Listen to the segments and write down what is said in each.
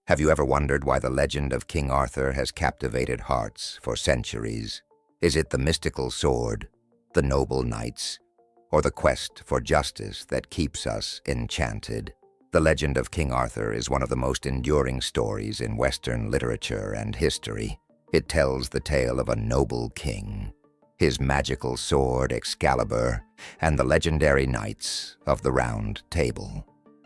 Have you ever wondered why the legend of King Arthur has captivated hearts for centuries? Is it the mystical sword, the noble knights, or the quest for justice that keeps us enchanted? The legend of King Arthur is one of the most enduring stories in Western literature and history. It tells the tale of a noble king, his magical sword Excalibur, and the legendary knights of the Round Table.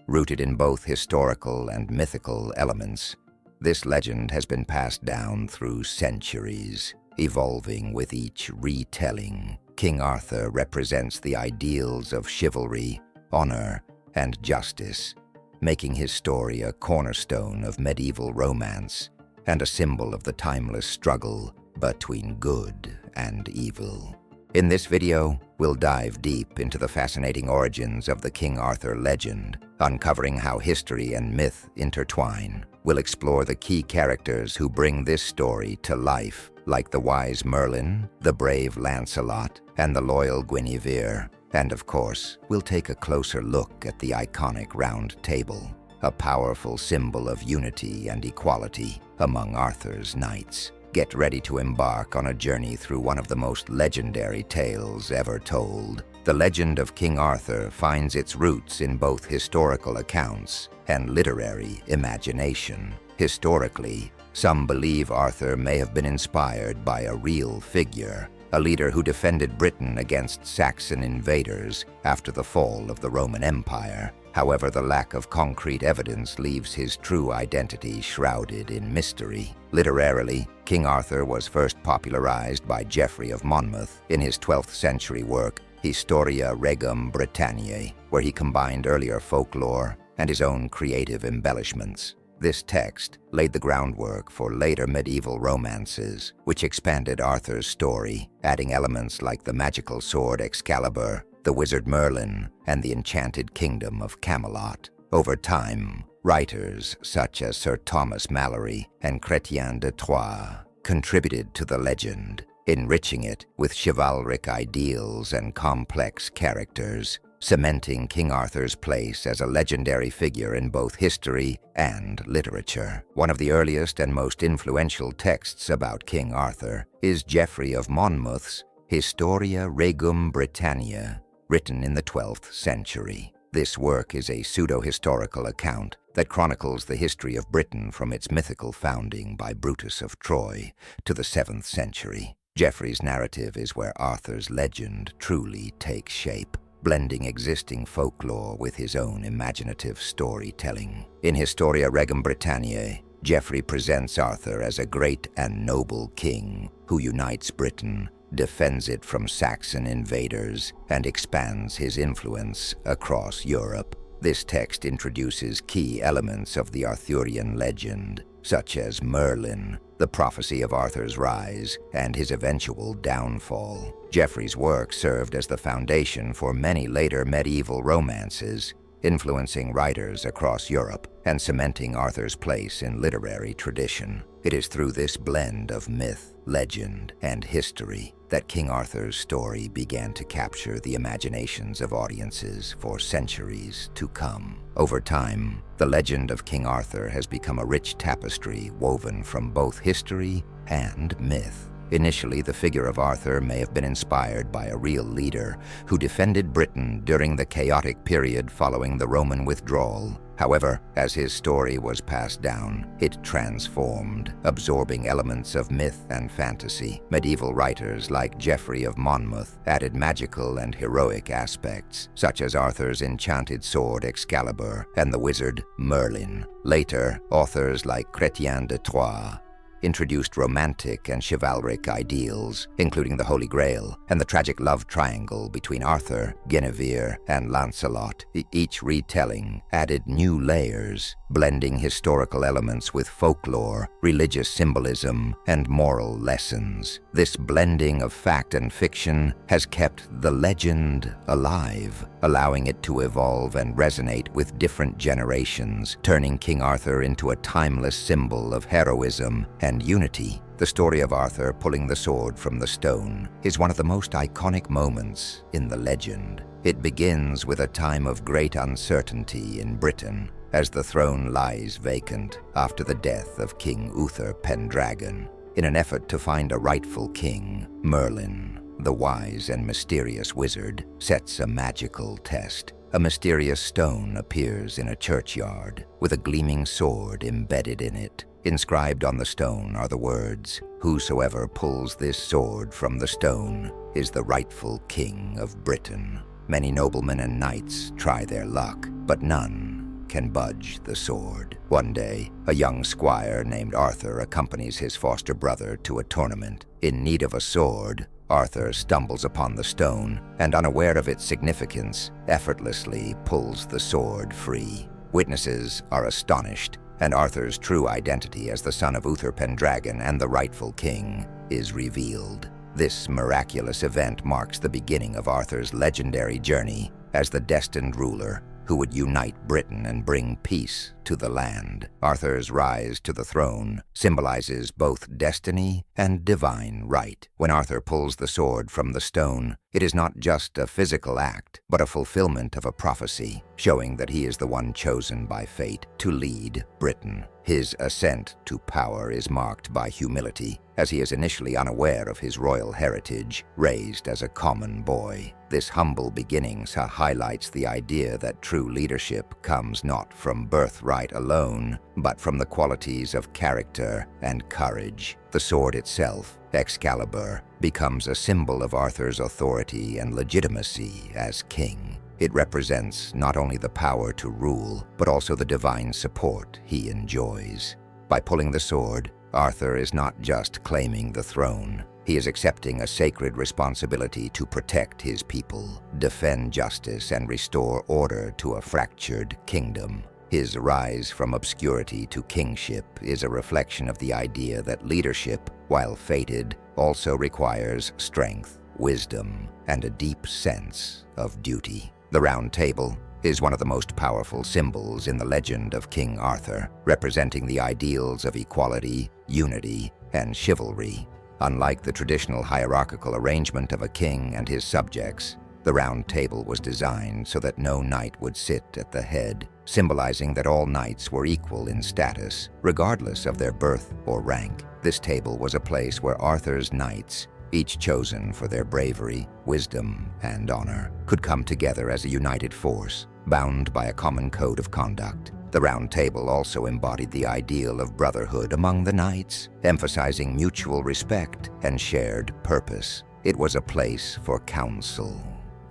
Rooted in both historical and mythical elements, this legend has been passed down through centuries, evolving with each retelling. King Arthur represents the ideals of chivalry, honor, and justice, making his story a cornerstone of medieval romance and a symbol of the timeless struggle between good and evil. In this video, we'll dive deep into the fascinating origins of the King Arthur legend, uncovering how history and myth intertwine. We'll explore the key characters who bring this story to life, like the wise Merlin, the brave Lancelot, and the loyal Guinevere. And of course, we'll take a closer look at the iconic Round Table, a powerful symbol of unity and equality among Arthur's knights. Get ready to embark on a journey through one of the most legendary tales ever told. The legend of King Arthur finds its roots in both historical accounts and literary imagination. Historically, some believe Arthur may have been inspired by a real figure, a leader who defended Britain against Saxon invaders after the fall of the Roman Empire. However, the lack of concrete evidence leaves his true identity shrouded in mystery. Literarily, King Arthur was first popularized by Geoffrey of Monmouth in his 12th century work, Historia Regum Britanniae, where he combined earlier folklore and his own creative embellishments. This text laid the groundwork for later medieval romances, which expanded Arthur's story, adding elements like the magical sword Excalibur, the wizard Merlin, and the enchanted kingdom of Camelot. Over time, writers such as Sir Thomas Malory and Chrétien de Troyes contributed to the legend, enriching it with chivalric ideals and complex characters, cementing King Arthur's place as a legendary figure in both history and literature. One of the earliest and most influential texts about King Arthur is Geoffrey of Monmouth's Historia Regum Britanniae, written in the 12th century. This work is a pseudo-historical account that chronicles the history of Britain from its mythical founding by Brutus of Troy to the 7th century. Geoffrey's narrative is where Arthur's legend truly takes shape, blending existing folklore with his own imaginative storytelling. In Historia Regum Britanniae, Geoffrey presents Arthur as a great and noble king who unites Britain, defends it from Saxon invaders, and expands his influence across Europe. This text introduces key elements of the Arthurian legend, such as Merlin, the prophecy of Arthur's rise, and his eventual downfall. Geoffrey's work served as the foundation for many later medieval romances, influencing writers across Europe and cementing Arthur's place in literary tradition. It is through this blend of myth, legend, and history that King Arthur's story began to capture the imaginations of audiences for centuries to come. Over time, the legend of King Arthur has become a rich tapestry woven from both history and myth. Initially, the figure of Arthur may have been inspired by a real leader who defended Britain during the chaotic period following the Roman withdrawal. However, as his story was passed down, it transformed, absorbing elements of myth and fantasy. Medieval writers like Geoffrey of Monmouth added magical and heroic aspects, such as Arthur's enchanted sword Excalibur and the wizard Merlin. Later, authors like Chrétien de Troyes introduced romantic and chivalric ideals, including the Holy Grail and the tragic love triangle between Arthur, Guinevere, and Lancelot. Each retelling added new layers, blending historical elements with folklore, religious symbolism, and moral lessons. This blending of fact and fiction has kept the legend alive, allowing it to evolve and resonate with different generations, turning King Arthur into a timeless symbol of heroism and unity. The story of Arthur pulling the sword from the stone is one of the most iconic moments in the legend. It begins with a time of great uncertainty in Britain, as the throne lies vacant after the death of King Uther Pendragon. In an effort to find a rightful king, Merlin, the wise and mysterious wizard, sets a magical test. A mysterious stone appears in a churchyard, with a gleaming sword embedded in it. Inscribed on the stone are the words, "Whosoever pulls this sword from the stone is the rightful king of Britain." Many noblemen and knights try their luck, but none can budge the sword. One day, a young squire named Arthur accompanies his foster brother to a tournament. In need of a sword, Arthur stumbles upon the stone and, unaware of its significance, effortlessly pulls the sword free. Witnesses are astonished, and Arthur's true identity as the son of Uther Pendragon and the rightful king is revealed. This miraculous event marks the beginning of Arthur's legendary journey as the destined ruler who would unite Britain and bring peace to the land. Arthur's rise to the throne symbolizes both destiny and divine right. When Arthur pulls the sword from the stone, it is not just a physical act, but a fulfillment of a prophecy, showing that he is the one chosen by fate to lead Britain. His ascent to power is marked by humility, as he is initially unaware of his royal heritage, raised as a common boy. This humble beginning highlights the idea that true leadership comes not from birthright alone, but from the qualities of character and courage. The sword itself, Excalibur, becomes a symbol of Arthur's authority and legitimacy as king. It represents not only the power to rule, but also the divine support he enjoys. By pulling the sword, Arthur is not just claiming the throne. He is accepting a sacred responsibility to protect his people, defend justice, and restore order to a fractured kingdom. His rise from obscurity to kingship is a reflection of the idea that leadership, while fated, also requires strength, wisdom, and a deep sense of duty. The Round Table is one of the most powerful symbols in the legend of King Arthur, representing the ideals of equality, unity, and chivalry. Unlike the traditional hierarchical arrangement of a king and his subjects, the Round Table was designed so that no knight would sit at the head, symbolizing that all knights were equal in status, regardless of their birth or rank. This table was a place where Arthur's knights, each chosen for their bravery, wisdom, and honor, could come together as a united force, bound by a common code of conduct. The Round Table also embodied the ideal of brotherhood among the knights, emphasizing mutual respect and shared purpose. It was a place for counsel,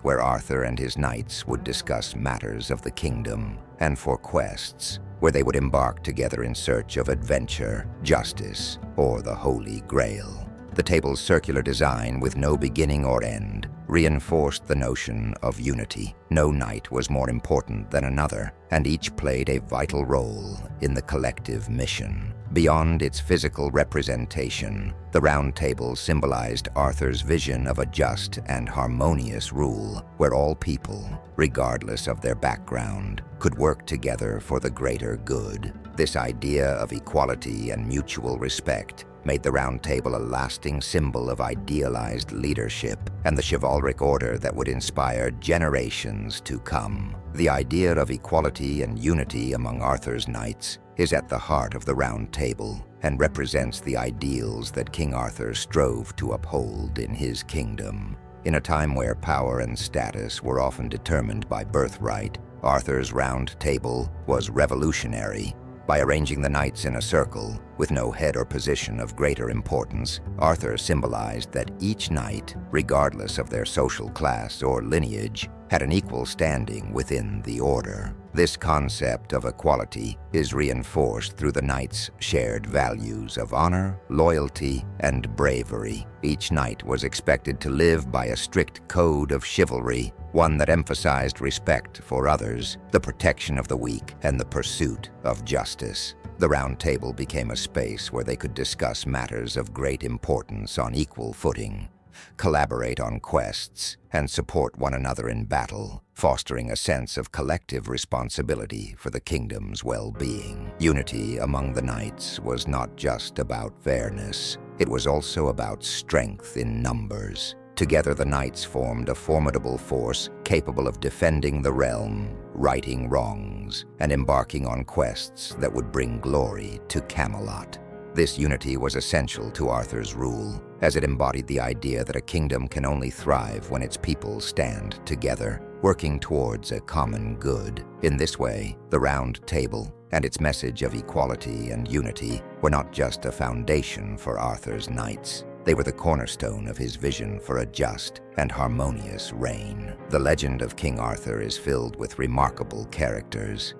where Arthur and his knights would discuss matters of the kingdom, and for quests, where they would embark together in search of adventure, justice, or the Holy Grail. The table's circular design, with no beginning or end, reinforced the notion of unity. No knight was more important than another, and each played a vital role in the collective mission. Beyond its physical representation, the Round Table symbolized Arthur's vision of a just and harmonious rule, where all people, regardless of their background, could work together for the greater good. This idea of equality and mutual respect made the Round Table a lasting symbol of idealized leadership and the chivalric order that would inspire generations to come. The idea of equality and unity among Arthur's knights is at the heart of the Round Table and represents the ideals that King Arthur strove to uphold in his kingdom. In a time where power and status were often determined by birthright, Arthur's Round Table was revolutionary. By arranging the knights in a circle, with no head or position of greater importance, Arthur symbolized that each knight, regardless of their social class or lineage, had an equal standing within the order. This concept of equality is reinforced through the knights' shared values of honor, loyalty, and bravery. Each knight was expected to live by a strict code of chivalry, one that emphasized respect for others, the protection of the weak, and the pursuit of justice. The Round Table became a space where they could discuss matters of great importance on equal footing, collaborate on quests, and support one another in battle, fostering a sense of collective responsibility for the kingdom's well-being. Unity among the knights was not just about fairness, it was also about strength in numbers. Together, the knights formed a formidable force capable of defending the realm righting wrongs, and embarking on quests that would bring glory to Camelot. This unity was essential to Arthur's rule, as it embodied the idea that a kingdom can only thrive when its people stand together, working towards a common good. In this way, the Round Table and its message of equality and unity were not just a foundation for Arthur's knights. They were the cornerstone of his vision for a just and harmonious reign. The legend of King Arthur is filled with remarkable characters,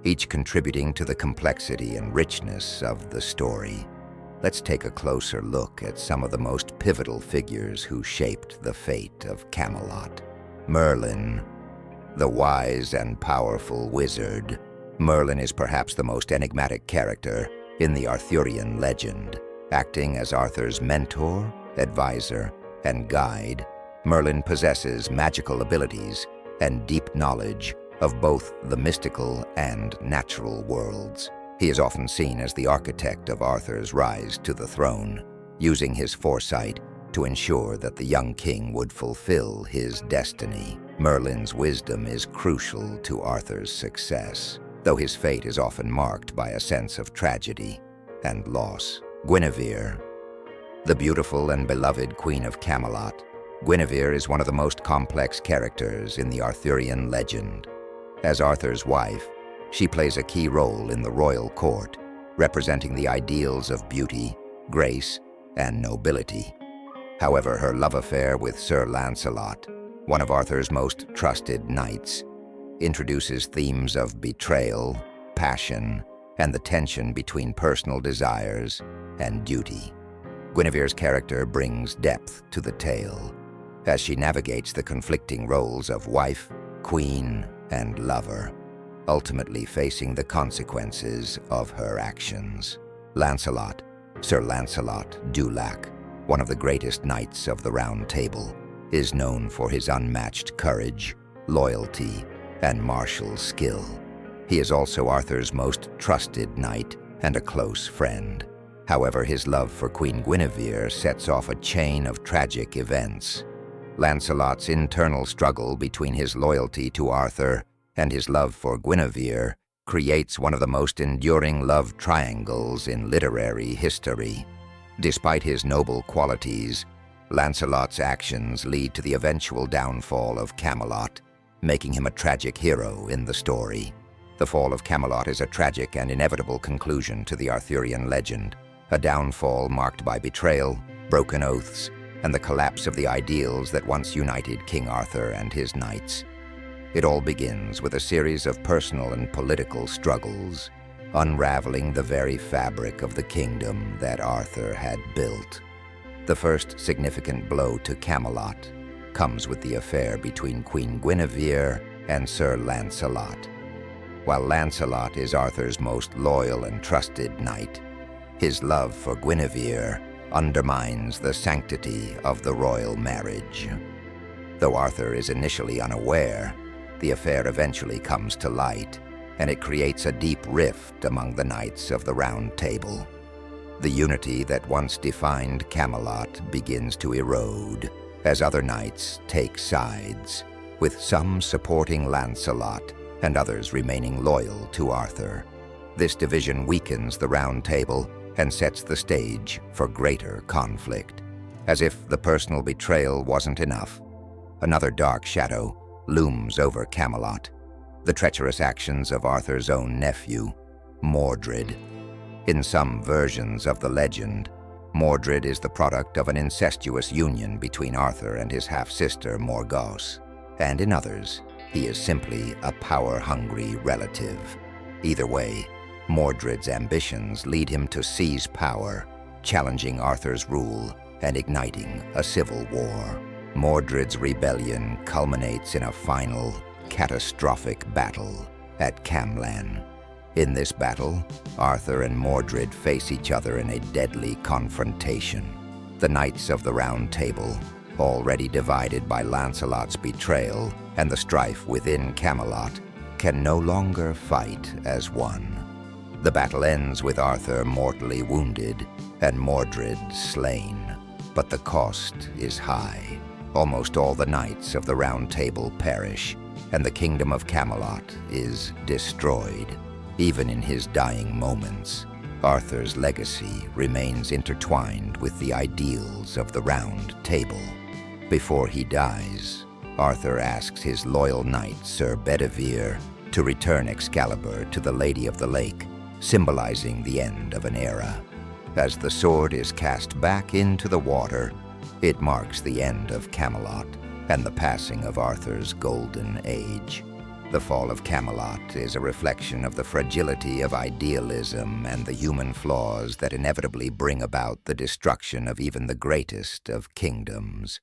each contributing to the complexity and richness of the story. Let's take a closer look at some of the most pivotal figures who shaped the fate of Camelot. Merlin, the wise and powerful wizard. Merlin is perhaps the most enigmatic character in the Arthurian legend. Acting as Arthur's mentor, advisor, and guide, Merlin possesses magical abilities and deep knowledge of both the mystical and natural worlds. He is often seen as the architect of Arthur's rise to the throne, using his foresight to ensure that the young king would fulfill his destiny. Merlin's wisdom is crucial to Arthur's success, though his fate is often marked by a sense of tragedy and loss. Guinevere, the beautiful and beloved Queen of Camelot. Guinevere is one of the most complex characters in the Arthurian legend. As Arthur's wife, she plays a key role in the royal court, representing the ideals of beauty, grace, and nobility. However, her love affair with Sir Lancelot, one of Arthur's most trusted knights, introduces themes of betrayal, passion, and the tension between personal desires and duty. Guinevere's character brings depth to the tale, as she navigates the conflicting roles of wife, queen, and lover, ultimately facing the consequences of her actions. Lancelot, Sir Lancelot du Lac, one of the greatest knights of the Round Table, is known for his unmatched courage, loyalty, and martial skill. He is also Arthur's most trusted knight and a close friend. However, his love for Queen Guinevere sets off a chain of tragic events. Lancelot's internal struggle between his loyalty to Arthur and his love for Guinevere creates one of the most enduring love triangles in literary history. Despite his noble qualities, Lancelot's actions lead to the eventual downfall of Camelot, making him a tragic hero in the story. The fall of Camelot is a tragic and inevitable conclusion to the Arthurian legend, a downfall marked by betrayal, broken oaths, and the collapse of the ideals that once united King Arthur and his knights. It all begins with a series of personal and political struggles, unraveling the very fabric of the kingdom that Arthur had built. The first significant blow to Camelot comes with the affair between Queen Guinevere and Sir Lancelot. While Lancelot is Arthur's most loyal and trusted knight, his love for Guinevere undermines the sanctity of the royal marriage. Though Arthur is initially unaware, the affair eventually comes to light, and it creates a deep rift among the knights of the Round Table. The unity that once defined Camelot begins to erode as other knights take sides, with some supporting Lancelot and others remaining loyal to Arthur. This division weakens the Round Table and sets the stage for greater conflict. As if the personal betrayal wasn't enough, another dark shadow looms over Camelot: the treacherous actions of Arthur's own nephew, Mordred. In some versions of the legend, Mordred is the product of an incestuous union between Arthur and his half-sister Morgause, and in others, he is simply a power-hungry relative. Either way, Mordred's ambitions lead him to seize power, challenging Arthur's rule and igniting a civil war. Mordred's rebellion culminates in a final, catastrophic battle at Camlan. In this battle, Arthur and Mordred face each other in a deadly confrontation. The Knights of the Round Table, already divided by Lancelot's betrayal and the strife within Camelot, can no longer fight as one. The battle ends with Arthur mortally wounded and Mordred slain, but the cost is high. Almost all the Knights of the Round Table perish, and the kingdom of Camelot is destroyed. Even in his dying moments, Arthur's legacy remains intertwined with the ideals of the Round Table. Before he dies, Arthur asks his loyal knight, Sir Bedivere, to return Excalibur to the Lady of the Lake, symbolizing the end of an era. As the sword is cast back into the water, it marks the end of Camelot and the passing of Arthur's golden age. The fall of Camelot is a reflection of the fragility of idealism and the human flaws that inevitably bring about the destruction of even the greatest of kingdoms.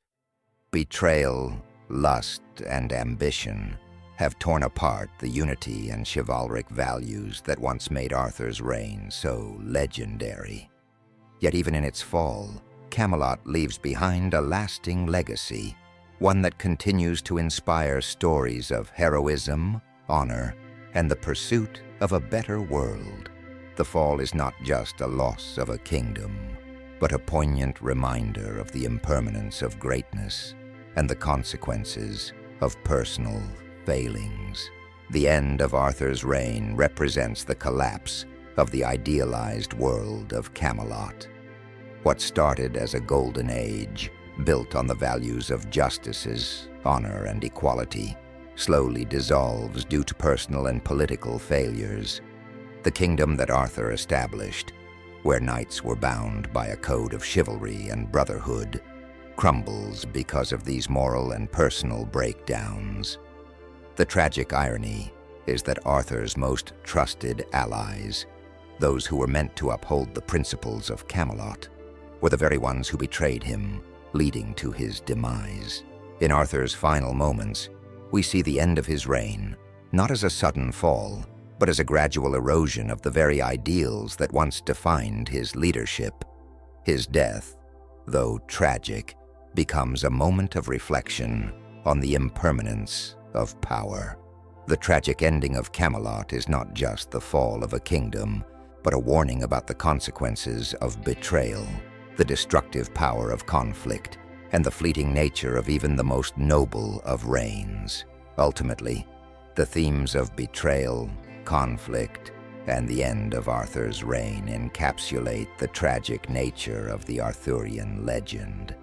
Betrayal, lust, and ambition have torn apart the unity and chivalric values that once made Arthur's reign so legendary. Yet even in its fall, Camelot leaves behind a lasting legacy, one that continues to inspire stories of heroism, honor, and the pursuit of a better world. The fall is not just a loss of a kingdom, but a poignant reminder of the impermanence of greatness and the consequences of personal failings. The end of Arthur's reign represents the collapse of the idealized world of Camelot. What started as a golden age, built on the values of justice, honor, and equality, slowly dissolves due to personal and political failures. The kingdom that Arthur established, where knights were bound by a code of chivalry and brotherhood, crumbles because of these moral and personal breakdowns. The tragic irony is that Arthur's most trusted allies, those who were meant to uphold the principles of Camelot, were the very ones who betrayed him, leading to his demise. In Arthur's final moments, we see the end of his reign, not as a sudden fall, but as a gradual erosion of the very ideals that once defined his leadership. His death, though tragic, becomes a moment of reflection on the impermanence of power. The tragic ending of Camelot is not just the fall of a kingdom, but a warning about the consequences of betrayal, the destructive power of conflict, and the fleeting nature of even the most noble of reigns. Ultimately, the themes of betrayal, conflict, and the end of Arthur's reign encapsulate the tragic nature of the Arthurian legend.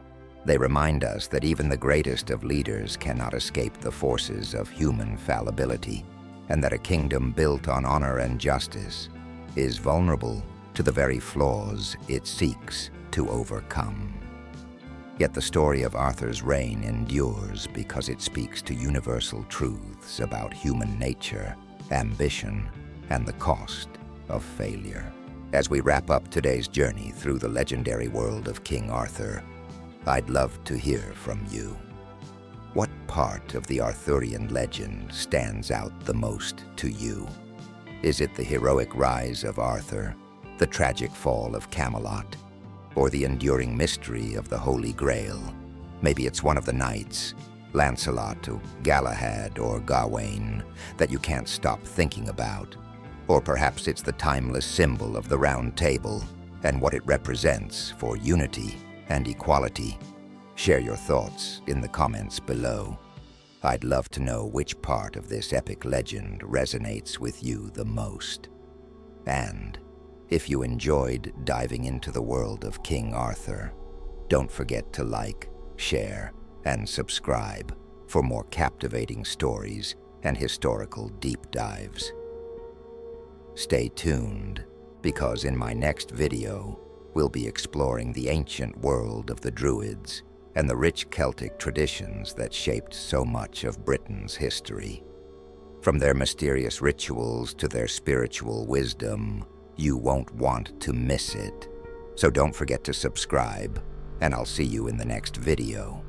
They remind us that even the greatest of leaders cannot escape the forces of human fallibility, and that a kingdom built on honor and justice is vulnerable to the very flaws it seeks to overcome. Yet the story of Arthur's reign endures because it speaks to universal truths about human nature, ambition, and the cost of failure. As we wrap up today's journey through the legendary world of King Arthur, I'd love to hear from you. What part of the Arthurian legend stands out the most to you? Is it the heroic rise of Arthur, the tragic fall of Camelot, or the enduring mystery of the Holy Grail? Maybe it's one of the knights, Lancelot, or Galahad, or Gawain, that you can't stop thinking about. Or perhaps it's the timeless symbol of the Round Table and what it represents for unity and equality. Share your thoughts in the comments below. I'd love to know which part of this epic legend resonates with you the most. And if you enjoyed diving into the world of King Arthur, don't forget to like, share, and subscribe for more captivating stories and historical deep dives. Stay tuned, because in my next video, we'll be exploring the ancient world of the Druids and the rich Celtic traditions that shaped so much of Britain's history. From their mysterious rituals to their spiritual wisdom, you won't want to miss it. So don't forget to subscribe, and I'll see you in the next video.